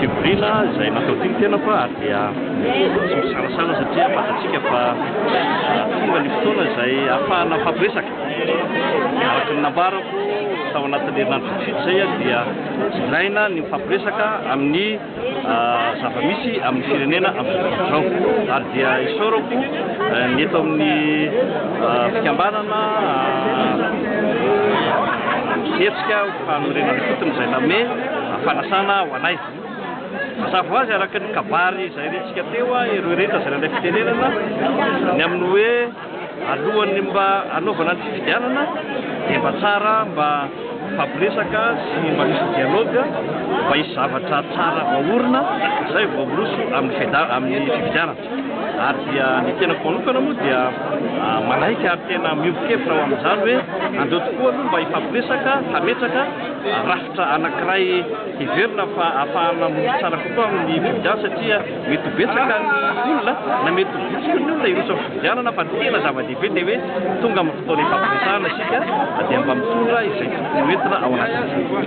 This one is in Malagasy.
fiborina izay natao tiny tena fa ary dia tsy misalasala satria fantatsika fa tonga ny fotoana izay ahafahana fampiresaka araka ny nambarako tao anatin'ny herinandro fitsy zay dia ilaina ny fampiresaka amin'ny zava-misy amin'ny firenena amin'izao ary dia isaorako ny eto amin'ny fikambanana miseritsika fanorenana fotony izay name fanasana ho anay mazava azy araka ny kabary izay rentsika teo ireo reta izay nanday fitenenana ny amin'ny hoe alohan'ny mba anaovana ny fifidianana dia mba tsara mba fampiresaka sy mba misy dialogue mba hisy zavatra tsara vaorina izay voaboroso amin'ny fifidianana ary dia ny tena manokana moa dia malaika ary tena miombokevitra ao amin'izany hoe andeo tokoa aloha mba hifampiresaka hametraka rafitra anankiray hiverina fa ahafahana tsara kokoa amin'ny fifidianana satria mety betsaka ny olona na mety bitsika ny olona irosa fifidianana fa tena zava-dehibe dia hoe tonga amin'ny fotoana hifampiresahana isika dia mba mitondra izay tokony hoentina ao anatin'izay.